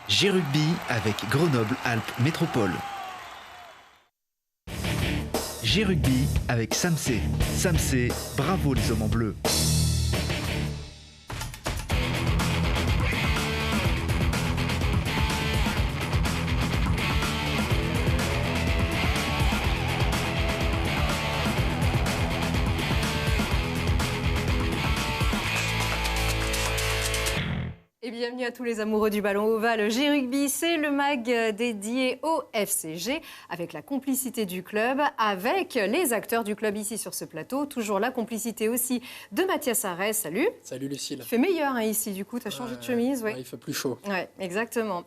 G-Rugby avec Grenoble-Alpes Métropole. G-Rugby avec Samsé. Samsé, bravo les hommes en bleu. Et bienvenue à tous les amoureux du ballon ovale. G-Rugby, c'est le mag dédié au FCG, avec la complicité du club, avec les acteurs du club ici sur ce plateau. Toujours la complicité aussi de Mathias Arès. Salut. Salut Lucille. Il fait meilleur ici, du coup, tu as changé de chemise. Ouais, il fait plus chaud. Oui, exactement.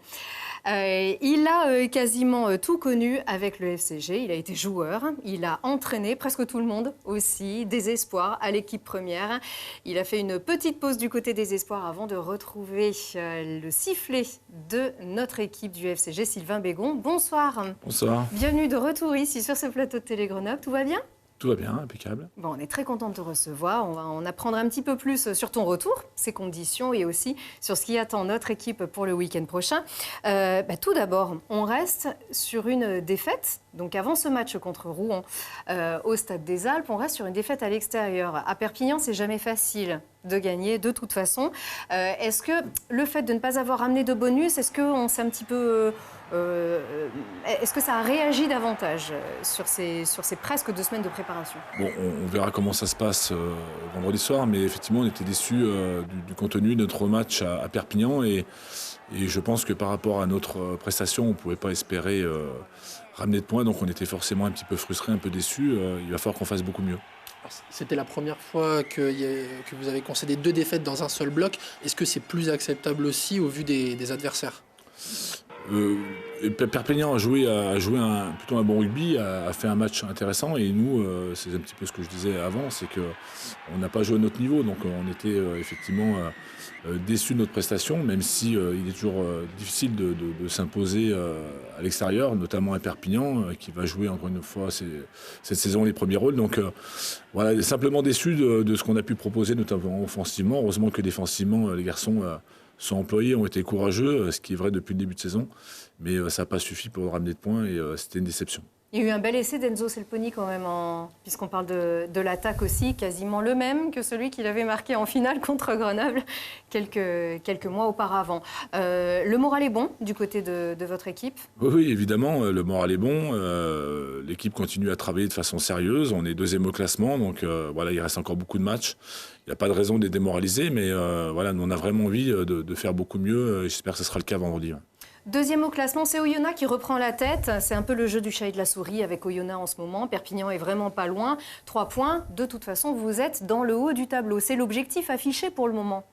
Il a quasiment tout connu avec le FCG. Il a été joueur, il a entraîné presque tout le monde aussi, des espoirs à l'équipe première. Il a fait une petite pause du côté des espoirs avant de retrouver le sifflet de notre équipe du FCG, Sylvain Bégon. Bonsoir. Bonsoir. Bienvenue de retour ici sur ce plateau de Télé Grenoble. Tout va bien ? Tout va bien, impeccable. Bon, on est très content de te recevoir. On va en apprendre un petit peu plus sur ton retour, ses conditions et aussi sur ce qui attend notre équipe pour le week-end prochain. Tout d'abord, on reste sur une défaite. Donc avant ce match contre Rouen au Stade des Alpes, on reste sur une défaite à l'extérieur. À Perpignan, c'est jamais facile de gagner de toute façon. Est-ce que le fait de ne pas avoir ramené de bonus, est-ce qu'on s'est un petit peu... est-ce que ça a réagi davantage sur ces presque 2 semaines de préparation ? Bon, on verra comment ça se passe vendredi soir, mais effectivement, on était déçus du contenu de notre match à Perpignan et je pense que par rapport à notre prestation, on ne pouvait pas espérer ramener de points, donc on était forcément un petit peu frustrés, un peu déçus. Il va falloir qu'on fasse beaucoup mieux. C'était la première fois que vous avez concédé 2 défaites dans un seul bloc. Est-ce que c'est plus acceptable aussi au vu des adversaires ? Perpignan a joué plutôt un bon rugby, a fait un match intéressant et nous, c'est un petit peu ce que je disais avant, c'est qu'on n'a pas joué à notre niveau, donc on était effectivement déçus de notre prestation, même si il est toujours difficile de s'imposer à l'extérieur, notamment à Perpignan, qui va jouer encore une fois cette saison les premiers rôles. Donc voilà, simplement déçus de ce qu'on a pu proposer, notamment offensivement. Heureusement que défensivement, les garçons sont employés, ont été courageux, ce qui est vrai depuis le début de saison, mais ça n'a pas suffi pour ramener de points et c'était une déception. Il y a eu un bel essai d'Enzo Selponi quand même, puisqu'on parle de l'attaque aussi, quasiment le même que celui qu'il avait marqué en finale contre Grenoble quelques mois auparavant. Le moral est bon du côté de votre équipe ? Oui, évidemment, le moral est bon. L'équipe continue à travailler de façon sérieuse. On est 2e au classement, donc voilà, il reste encore beaucoup de matchs. Il n'y a pas de raison de les démoraliser, mais voilà, nous, on a vraiment envie de faire beaucoup mieux. J'espère que ce sera le cas vendredi. 2e au classement, c'est Oyonnax qui reprend la tête. C'est un peu le jeu du chat et de la souris avec Oyonnax en ce moment. Perpignan est vraiment pas loin. 3 points. De toute façon, vous êtes dans le haut du tableau. C'est l'objectif affiché pour le moment.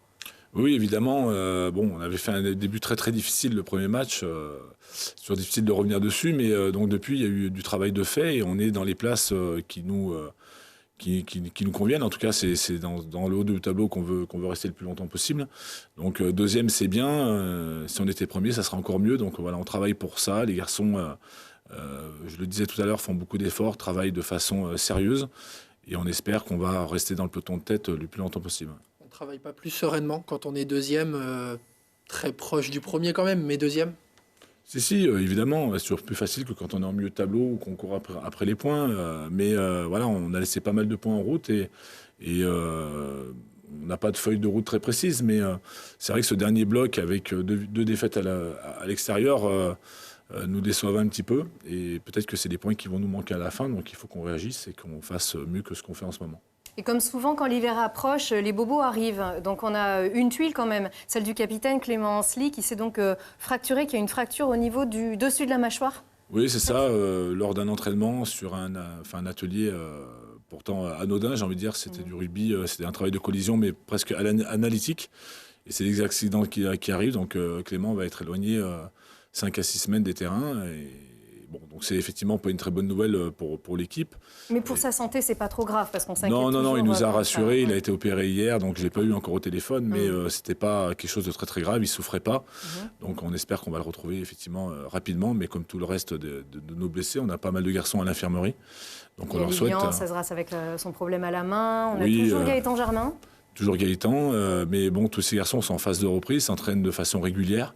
Oui, évidemment. On avait fait un début très très difficile le premier match. C'est toujours difficile de revenir dessus, mais donc depuis, il y a eu du travail de fait et on est dans les places qui nous conviennent. En tout cas, c'est dans le haut du tableau qu'on veut rester le plus longtemps possible. Donc 2e, c'est bien. Si on était premier, ça sera encore mieux. Donc voilà, on travaille pour ça. Les garçons, je le disais tout à l'heure, font beaucoup d'efforts, travaillent de façon sérieuse. Et on espère qu'on va rester dans le peloton de tête le plus longtemps possible. On ne travaille pas plus sereinement quand on est 2e, très proche du premier quand même, mais 2e ? Si, évidemment, c'est toujours plus facile que quand on est en milieu de tableau ou qu'on court après les points. Mais voilà, on a laissé pas mal de points en route et on n'a pas de feuille de route très précise. Mais c'est vrai que ce dernier bloc avec deux défaites à l'extérieur nous déçoivent un petit peu. Et peut-être que c'est des points qui vont nous manquer à la fin. Donc il faut qu'on réagisse et qu'on fasse mieux que ce qu'on fait en ce moment. Et comme souvent, quand l'hiver approche, les bobos arrivent. Donc on a une tuile quand même, celle du capitaine Clément Ansely, qui s'est donc fracturé, qui a une fracture au niveau du dessus de la mâchoire. Oui, c'est ça. Lors d'un entraînement sur un atelier pourtant anodin, j'ai envie de dire, c'était du rugby, c'était un travail de collision, mais presque analytique. Et c'est des accidents qui arrivent. Donc Clément va être éloigné 5 à 6 semaines des terrains. Bon, donc c'est effectivement pas une très bonne nouvelle pour l'équipe. Mais pour sa santé, c'est pas trop grave parce qu'on s'inquiète toujours. Non, il nous a rassurés. Il a été opéré hier, donc je l'ai pas eu encore au téléphone, mais c'était pas quelque chose de très très grave. Il souffrait pas, donc on espère qu'on va le retrouver effectivement rapidement. Mais comme tout le reste de nos blessés, on a pas mal de garçons à l'infirmerie, donc on leur souhaite. Ça se rase avec son problème à la main. On a toujours Gaëtan Germain. Toujours Gaëtan, mais bon, tous ces garçons sont en phase de reprise, s'entraînent de façon régulière.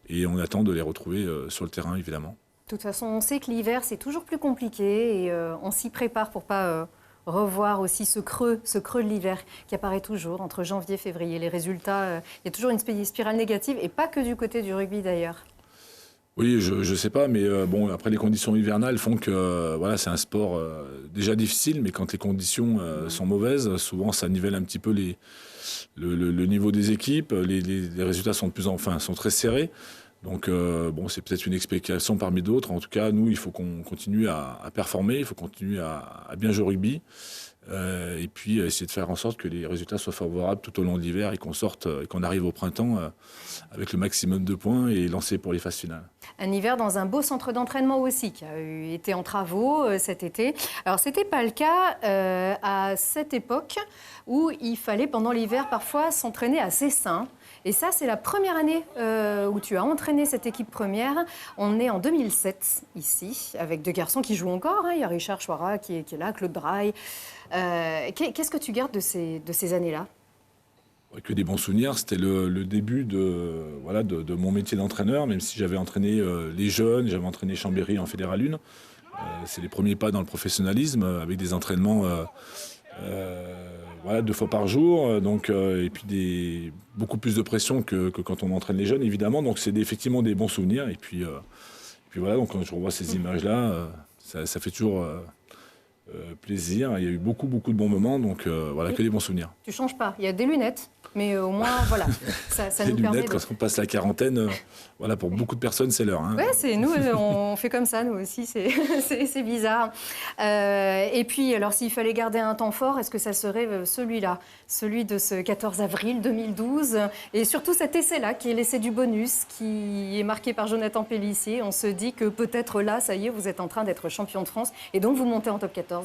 Et on attend de les retrouver sur le terrain, évidemment. De toute façon, on sait que l'hiver, c'est toujours plus compliqué et on s'y prépare pour pas revoir aussi ce creux de l'hiver qui apparaît toujours entre janvier et février. Les résultats, il y a toujours une spirale négative et pas que du côté du rugby d'ailleurs. Oui, je ne sais pas, mais bon, après les conditions hivernales font que voilà, c'est un sport déjà difficile, mais quand les conditions sont mauvaises, souvent ça nivelle un petit peu le niveau des équipes, les résultats sont sont très serrés. Donc bon, c'est peut-être une explication parmi d'autres. En tout cas, nous, il faut qu'on continue à performer, il faut continuer à bien jouer au rugby. Et puis essayer de faire en sorte que les résultats soient favorables tout au long de l'hiver et qu'on arrive au printemps avec le maximum de points et lancé pour les phases finales. Un hiver dans un beau centre d'entraînement aussi qui a été en travaux cet été. Alors c'était pas le cas à cette époque où il fallait pendant l'hiver parfois s'entraîner à Cessin. Et ça, c'est la première année où tu as entraîné cette équipe première. On est en 2007 ici, avec deux garçons qui jouent encore. Il y a Richard Chouara qui est là, Claude Braille. Qu'est-ce que tu gardes de ces années-là ? Que des bons souvenirs. C'était le début de mon métier d'entraîneur, même si j'avais entraîné les jeunes, j'avais entraîné Chambéry en Fédéral 1. C'est les premiers pas dans le professionnalisme, avec des entraînements 2 fois par jour, et puis beaucoup plus de pression que quand on entraîne les jeunes, évidemment. Donc c'est effectivement des bons souvenirs. Et puis voilà, donc quand je revois ces images-là, ça fait toujours plaisir. Il y a eu beaucoup de bons moments, donc voilà, que des bons souvenirs. Tu changes pas, il y a des lunettes, mais au moins, voilà, ça nous permet quand on passe la quarantaine, voilà, pour beaucoup de personnes, c'est l'heure. Hein. Ouais, c'est nous, on fait comme ça, nous aussi, c'est bizarre. Et puis, alors, s'il fallait garder un temps fort, est-ce que ça serait celui-là, celui de ce 14 avril 2012, et surtout cet essai-là, qui est l'essai du bonus, qui est marqué par Jonathan Pélissier. On se dit que peut-être là, ça y est, vous êtes en train d'être champion de France, et donc vous montez en top 14.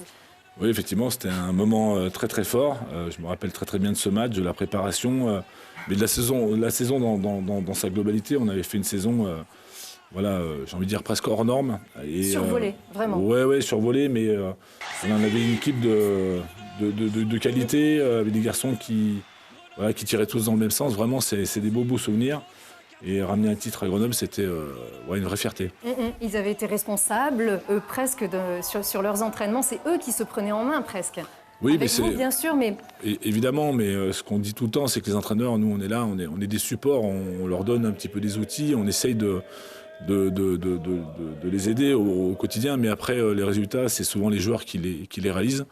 Oui, effectivement, c'était un moment très très fort. Je me rappelle très très bien de ce match, de la préparation, mais de la saison dans sa globalité. On avait fait une saison, j'ai envie de dire presque hors norme. Survolée, vraiment. Oui, survolée, mais on en avait une équipe de qualité, avec des garçons qui tiraient tous dans le même sens. Vraiment, c'est des beaux souvenirs. Et ramener un titre à Grenoble, c'était une vraie fierté. Ils avaient été responsables, presque, sur leurs entraînements. C'est eux qui se prenaient en main, presque. Oui, avec vous, bien sûr, mais... Évidemment, mais ce qu'on dit tout le temps, c'est que les entraîneurs, nous, on est là, on est des supports, on leur donne un petit peu des outils, on essaye de les aider au quotidien, mais après, les résultats, c'est souvent les joueurs qui les réalisent.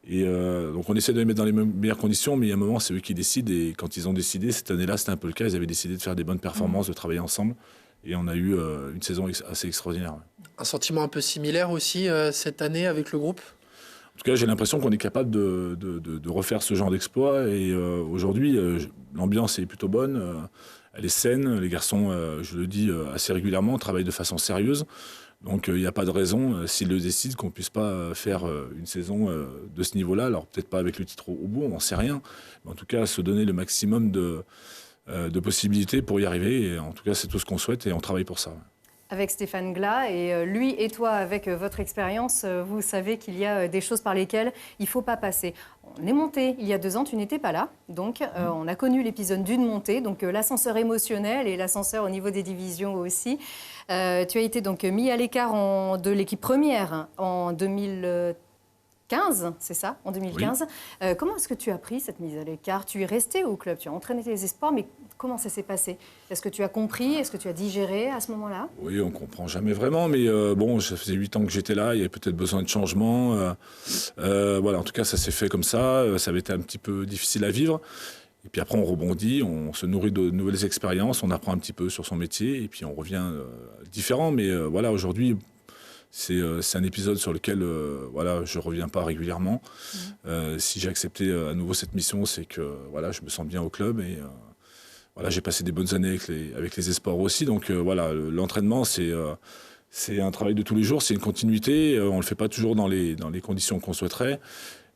Et donc on essaie de les mettre dans les meilleures conditions, mais il y a un moment, c'est eux qui décident. Et quand ils ont décidé, cette année-là, c'était un peu le cas. Ils avaient décidé de faire des bonnes performances, de travailler ensemble. Et on a eu une saison assez extraordinaire. Un sentiment un peu similaire aussi cette année avec le groupe ? En tout cas, j'ai l'impression qu'on est capable de refaire ce genre d'exploit. Et aujourd'hui, l'ambiance est plutôt bonne. Elle est saine. Les garçons, je le dis assez régulièrement, travaillent de façon sérieuse. Donc il n'y a pas de raison, s'ils le décident, qu'on ne puisse pas faire une saison de ce niveau-là. Alors peut-être pas avec le titre au bout, on n'en sait rien. Mais en tout cas, se donner le maximum de possibilités pour y arriver. Et en tout cas, c'est tout ce qu'on souhaite et on travaille pour ça. Avec Stéphane Glas, et lui et toi, avec votre expérience, vous savez qu'il y a des choses par lesquelles il ne faut pas passer. On est monté il y a 2 ans, tu n'étais pas là, donc on a connu l'épisode d'une montée, donc l'ascenseur émotionnel et l'ascenseur au niveau des divisions aussi. Tu as été donc mis à l'écart de l'équipe première en 2015, c'est ça, en 2015. Oui. Comment est-ce que tu as pris cette mise à l'écart ? Tu es resté au club, tu as entraîné tes espoirs, mais comment ça s'est passé ? Est-ce que tu as compris ? Est-ce que tu as digéré à ce moment-là ? Oui, on ne comprend jamais vraiment, mais bon, ça faisait 8 ans que j'étais là, il y avait peut-être besoin de changement. En tout cas, ça s'est fait comme ça. Ça avait été un petit peu difficile à vivre. Et puis après, on rebondit, on se nourrit de nouvelles expériences, on apprend un petit peu sur son métier, et puis on revient différent. Mais aujourd'hui, c'est un épisode sur lequel je ne reviens pas régulièrement. Si j'ai accepté à nouveau cette mission, c'est que je me sens bien au club et j'ai passé des bonnes années avec les espoirs aussi. Donc l'entraînement, c'est un travail de tous les jours, c'est une continuité. On ne le fait pas toujours dans les conditions qu'on souhaiterait.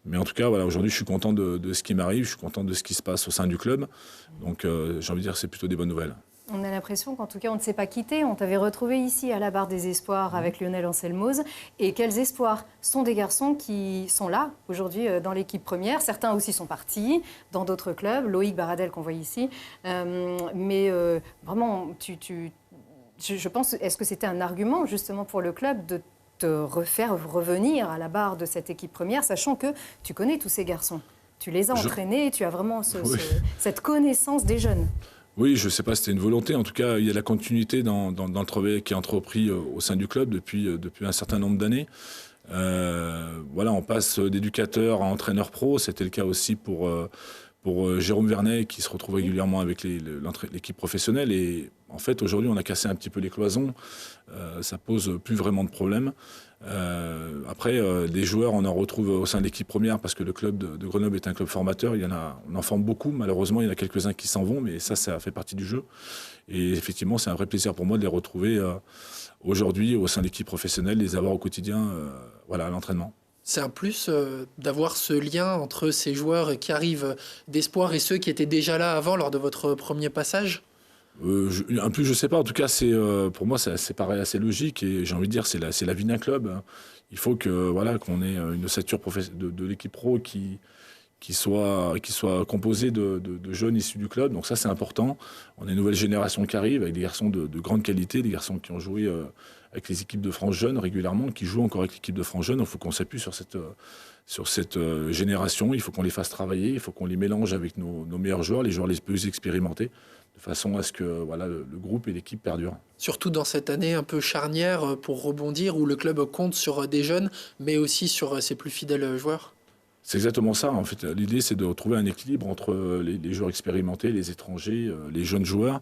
Mais en tout cas, aujourd'hui, je suis content de ce qui m'arrive, je suis content de ce qui se passe au sein du club. Donc j'ai envie de dire que c'est plutôt des bonnes nouvelles. On a l'impression qu'en tout cas, on ne s'est pas quitté. On t'avait retrouvé ici à la barre des espoirs avec Lionel Anselmoz. Et quels espoirs ? Ce sont des garçons qui sont là aujourd'hui dans l'équipe première. Certains aussi sont partis dans d'autres clubs. Loïc Baradel qu'on voit ici. Mais vraiment, je pense, est-ce que c'était un argument justement pour le club de te refaire revenir à la barre de cette équipe première, sachant que tu connais tous ces garçons, tu les as entraînés, tu as vraiment cette connaissance des jeunes. Oui, je ne sais pas si c'était une volonté. En tout cas, il y a la continuité dans le travail qui est entrepris au sein du club depuis un certain nombre d'années. Voilà, on passe d'éducateur à entraîneur pro. C'était le cas aussi pour Jérôme Vernet, qui se retrouve régulièrement avec l'équipe professionnelle. Et en fait, aujourd'hui, on a cassé un petit peu les cloisons. Ça pose plus vraiment de problème. Après, des joueurs, on en retrouve au sein de l'équipe première parce que le club de Grenoble est un club formateur. On en forme beaucoup. Malheureusement, il y en a quelques-uns qui s'en vont, mais ça fait partie du jeu. Et effectivement, c'est un vrai plaisir pour moi de les retrouver aujourd'hui au sein de l'équipe professionnelle, les avoir au quotidien à l'entraînement. C'est un plus d'avoir ce lien entre ces joueurs qui arrivent d'espoir et ceux qui étaient déjà là avant lors de votre premier passage. Un plus, je sais pas. En tout cas, pour moi, ça paraît assez logique et j'ai envie de dire, c'est la vie d'un club. Il faut qu'on ait une ossature de l'équipe pro qui soit composée de jeunes issus du club. Donc ça, c'est important. On a une nouvelle génération qui arrive avec des garçons de grande qualité, des garçons qui ont joué avec les équipes de France jeunes régulièrement, qui jouent encore avec l'équipe de France jeunes. Il faut qu'on s'appuie sur cette génération. Il faut qu'on les fasse travailler. Il faut qu'on les mélange avec nos meilleurs joueurs, les joueurs les plus expérimentés, de façon à ce que le groupe et l'équipe perdurent. Surtout dans cette année un peu charnière pour rebondir, où le club compte sur des jeunes, mais aussi sur ses plus fidèles joueurs. C'est exactement ça. En fait, l'idée, c'est de retrouver un équilibre entre les joueurs expérimentés, les étrangers, les jeunes joueurs.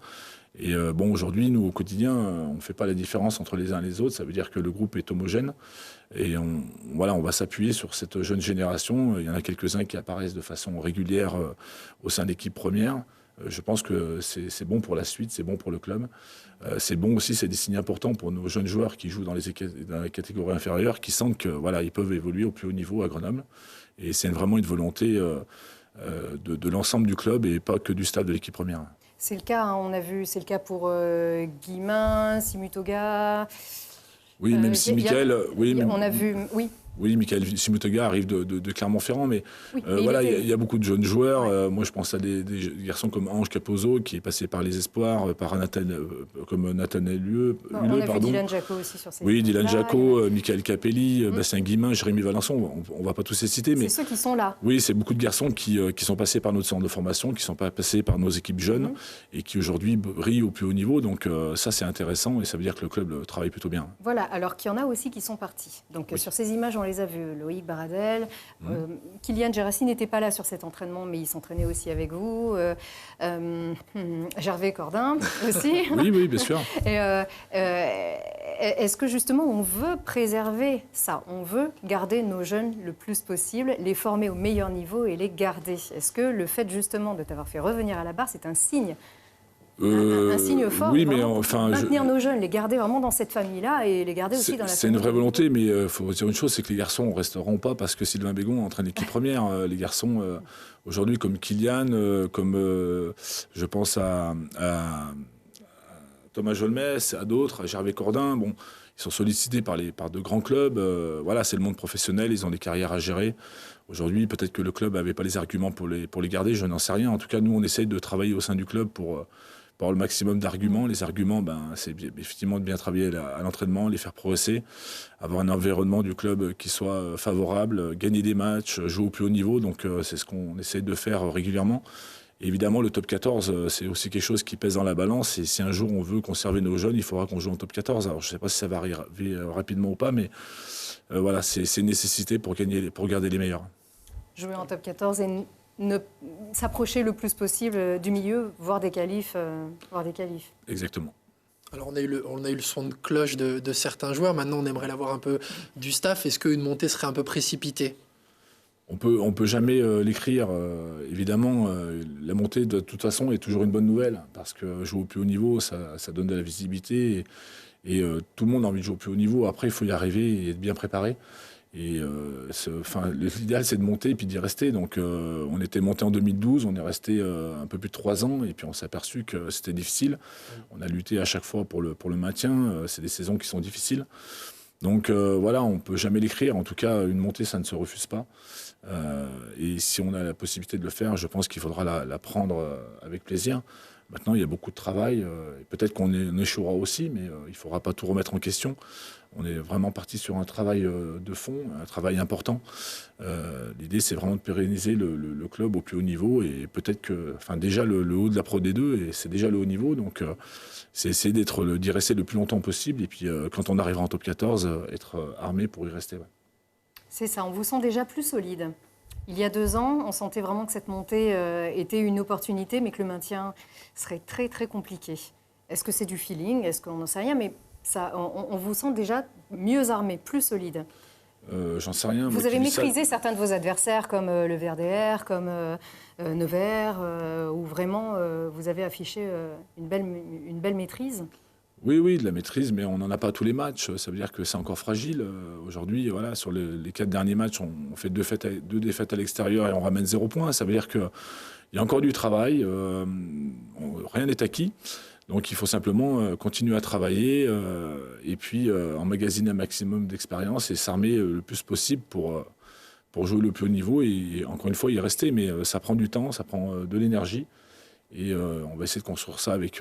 Et aujourd'hui, nous, au quotidien, on ne fait pas la différence entre les uns et les autres. Ça veut dire que le groupe est homogène. Et on va s'appuyer sur cette jeune génération. Il y en a quelques-uns qui apparaissent de façon régulière au sein de l'équipe première. Je pense que c'est bon pour la suite, c'est bon pour le club. C'est bon aussi, c'est des signes importants pour nos jeunes joueurs qui jouent dans les catégories inférieures, qui sentent qu'ils peuvent évoluer au plus haut niveau à Grenoble. Et c'est vraiment une volonté de l'ensemble du club et pas que du staff de l'équipe première. C'est le cas, on a vu, c'est le cas pour Guillemin, Simutoga. Oui, même si Michael... On a vu, oui. Oui, Michael Simutoga arrive de Clermont-Ferrand, mais il y a beaucoup de jeunes joueurs. Ouais. Moi, je pense à des garçons comme Ange Capozzo, qui est passé par les espoirs, par comme Nathanaël Huleux. On a vu Dylan Jacot aussi sur ces... Oui, Dylan Jacot, Michael Capelli, Bastien Guillemin, Jérémy Valençon. On ne va pas tous les citer, mais... C'est ceux qui sont là. Oui, c'est beaucoup de garçons qui sont passés par notre centre de formation, qui sont passés par nos équipes jeunes et qui aujourd'hui brillent au plus haut niveau. Donc ça, c'est intéressant et ça veut dire que le club travaille plutôt bien. Voilà, alors qu'il y en a aussi qui sont partis. Donc sur ces images, on les a vus. Loïc Baradel, Kylian Gérassi n'était pas là sur cet entraînement, mais il s'entraînait aussi avec vous. Gervais Cordin aussi. Oui, bien sûr. Est-ce que justement on veut préserver ça? On veut garder nos jeunes le plus possible, les former au meilleur niveau et les garder. Est-ce que le fait justement de t'avoir fait revenir à la barre, c'est un signe? Un signe fort, oui, mais enfin, maintenir nos jeunes, les garder vraiment dans cette famille-là et les garder aussi dans la famille. C'est une vraie volonté, mais il faut dire une chose, c'est que les garçons ne resteront pas parce que Sylvain Bégon entraîne l'équipe première. Les garçons, aujourd'hui, comme Kylian, comme je pense à Thomas Jolmès, à d'autres, à Gervais Cordin, ils sont sollicités par de grands clubs. C'est le monde professionnel, ils ont des carrières à gérer. Aujourd'hui, peut-être que le club n'avait pas les arguments pour les garder, je n'en sais rien. En tout cas, nous, on essaye de travailler au sein du club pour avoir le maximum d'arguments. Les arguments, c'est effectivement de bien travailler à l'entraînement, les faire progresser, avoir un environnement du club qui soit favorable, gagner des matchs, jouer au plus haut niveau. Donc c'est ce qu'on essaie de faire régulièrement. Et évidemment, le top 14, c'est aussi quelque chose qui pèse dans la balance. Et si un jour on veut conserver nos jeunes, il faudra qu'on joue en top 14. Alors je ne sais pas si ça va arriver rapidement ou pas, mais c'est une nécessité pour garder les meilleurs. Jouer en top 14 et s'approcher le plus possible du milieu, voire des qualifs. Exactement. Alors on a eu le son de cloche de certains joueurs. Maintenant, on aimerait l'avoir un peu du staff. Est-ce qu'une montée serait un peu précipitée ? On peut jamais l'écrire. Évidemment, la montée, de toute façon, est toujours une bonne nouvelle. Parce que jouer au plus haut niveau, ça donne de la visibilité. Et tout le monde a envie de jouer au plus haut niveau. Après, il faut y arriver et être bien préparé. Et l'idéal, c'est de monter et puis d'y rester. Donc, on était monté en 2012, on est resté un peu plus de 3 ans, et puis on s'est aperçu que c'était difficile. On a lutté à chaque fois pour le maintien. C'est des saisons qui sont difficiles. Donc, on ne peut jamais l'écrire. En tout cas, une montée, ça ne se refuse pas. Et si on a la possibilité de le faire, je pense qu'il faudra la prendre avec plaisir. Maintenant, il y a beaucoup de travail. Et peut-être qu'on échouera aussi, mais il ne faudra pas tout remettre en question. On est vraiment parti sur un travail de fond, un travail important. L'idée, c'est vraiment de pérenniser le club au plus haut niveau. Et peut-être que, déjà le haut de la Pro D2, et c'est déjà le haut niveau. Donc, c'est essayer d'y rester le plus longtemps possible. Et puis, quand on arrivera en top 14, être armé pour y rester. Ouais. C'est ça, on vous sent déjà plus solide. Il y a 2 ans, on sentait vraiment que cette montée était une opportunité, mais que le maintien serait très, très compliqué. Est-ce que c'est du feeling? Est-ce qu'on n'en sait rien? Mais ça, on vous sent déjà mieux armé, plus solide. J'en sais rien. Vous avez maîtrisé certains de vos adversaires, comme le VRDR, comme Nevers, où vraiment vous avez affiché une belle maîtrise. Oui, de la maîtrise, mais on n'en a pas tous les matchs. Ça veut dire que c'est encore fragile. Aujourd'hui, voilà, sur les 4 derniers matchs, on fait 2 défaites à l'extérieur et on ramène 0 points. Ça veut dire qu'il y a encore du travail. Rien n'est acquis. Donc il faut simplement continuer à travailler et puis emmagasiner un maximum d'expérience et s'armer le plus possible pour jouer le plus haut niveau et encore une fois y rester. Mais ça prend du temps, ça prend de l'énergie. Et on va essayer de construire ça avec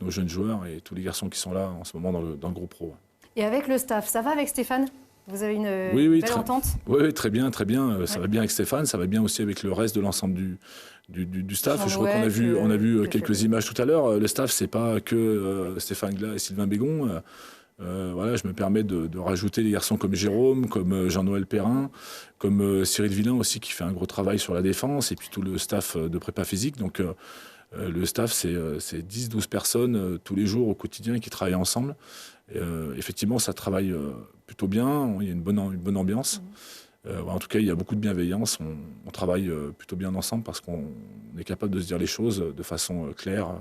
nos jeunes joueurs et tous les garçons qui sont là en ce moment dans le groupe pro. Et avec le staff, ça va avec Stéphane? Vous avez une belle entente? Oui, très bien. Ça va bien avec Stéphane, ça va bien aussi avec le reste de l'ensemble du staff. Je crois qu'on a vu quelques images tout à l'heure. Le staff, c'est pas que Stéphane Glas et Sylvain Bégon. Je me permets de rajouter des garçons comme Jérôme, comme Jean-Noël Perrin, comme Cyril Villain aussi qui fait un gros travail sur la défense et puis tout le staff de prépa physique. Donc le staff, c'est 10-12 personnes tous les jours au quotidien qui travaillent ensemble. Effectivement, ça travaille plutôt bien, il y a une bonne ambiance. En tout cas, il y a beaucoup de bienveillance. On travaille plutôt bien ensemble parce qu'on est capable de se dire les choses de façon claire,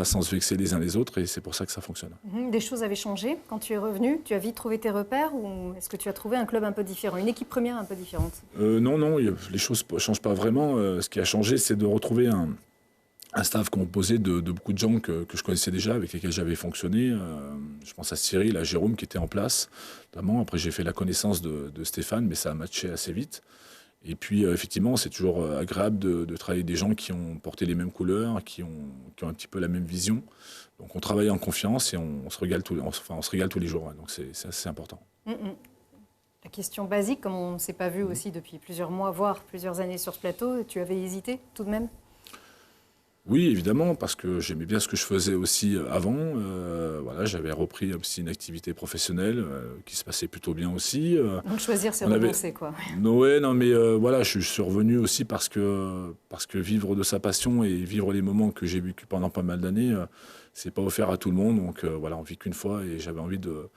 sans se vexer les uns les autres, et c'est pour ça que ça fonctionne. Des choses avaient changé quand tu es revenu? Tu as vite trouvé tes repères ou est-ce que tu as trouvé un club un peu différent, une équipe première un peu différente? Non, les choses ne changent pas vraiment. Ce qui a changé, c'est de retrouver un staff composé de beaucoup de gens que je connaissais déjà, avec lesquels j'avais fonctionné. Je pense à Cyril, à Jérôme qui était en place, notamment. Après, j'ai fait la connaissance de Stéphane, mais ça a matché assez vite. Et puis, effectivement, c'est toujours agréable de travailler avec des gens qui ont porté les mêmes couleurs, qui ont un petit peu la même vision. Donc, on travaille en confiance et on se régale tous les jours. Ouais. Donc, c'est assez important. La question basique, comme on ne s'est pas vu aussi depuis plusieurs mois, voire plusieurs années sur ce plateau, tu avais hésité tout de même? Oui, évidemment, parce que j'aimais bien ce que je faisais aussi avant. J'avais repris aussi une activité professionnelle qui se passait plutôt bien aussi. Donc choisir, c'est renoncer, quoi. Je suis revenu aussi parce que vivre de sa passion et vivre les moments que j'ai vécu pendant pas mal d'années, c'est pas offert à tout le monde. Donc on vit qu'une fois et j'avais envie de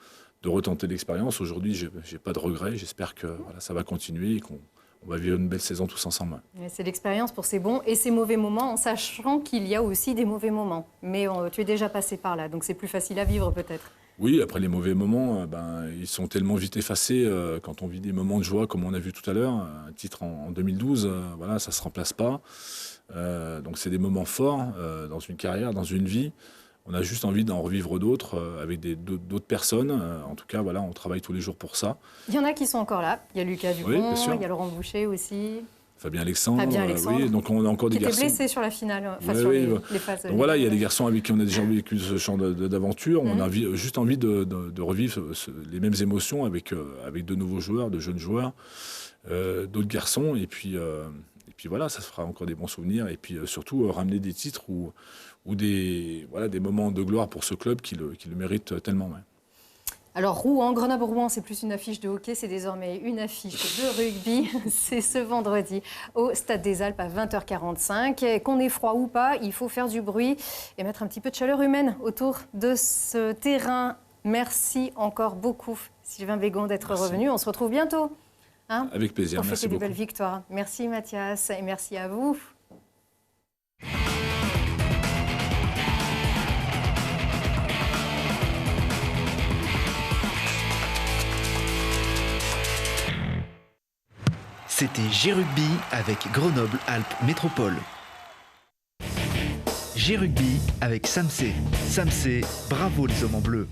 retenter l'expérience. Aujourd'hui, j'ai pas de regrets. J'espère que ça va continuer et qu'on va vivre une belle saison tous ensemble. C'est l'expérience pour ces bons et ces mauvais moments, en sachant qu'il y a aussi des mauvais moments. Mais tu es déjà passé par là, donc c'est plus facile à vivre peut-être. Oui, après les mauvais moments, ils sont tellement vite effacés quand on vit des moments de joie, comme on a vu tout à l'heure. Un titre en 2012, ça ne se remplace pas. Donc c'est des moments forts dans une carrière, dans une vie. On a juste envie d'en revivre d'autres avec d'autres personnes. En tout cas, on travaille tous les jours pour ça. Il y en a qui sont encore là. Il y a Lucas Dupont, il y a Laurent Boucher aussi. Fabien Alexandre. Oui, donc on a encore des garçons. Qui était blessé sur la finale, les phases. Donc il y a des garçons avec qui on a déjà vécu ce genre d'aventure. On a juste envie de revivre les mêmes émotions avec de nouveaux joueurs, de jeunes joueurs, d'autres garçons. Et puis ça se fera encore des bons souvenirs. Et puis surtout ramener des titres ou des moments de gloire pour ce club qui le mérite tellement. Ouais. Alors Rouen, Grenoble-Rouen, c'est plus une affiche de hockey, c'est désormais une affiche de rugby. C'est ce vendredi au Stade des Alpes à 20h45. Qu'on ait froid ou pas, il faut faire du bruit et mettre un petit peu de chaleur humaine autour de ce terrain. Merci encore beaucoup, Sylvain Bégon, d'être revenu. On se retrouve bientôt. Avec plaisir, pour merci fêter beaucoup. des belles victoires. Merci Mathias et merci à vous. C'était G-Rugby avec Grenoble-Alpes Métropole. G-Rugby avec Samsé. Samsé, bravo les hommes en bleu.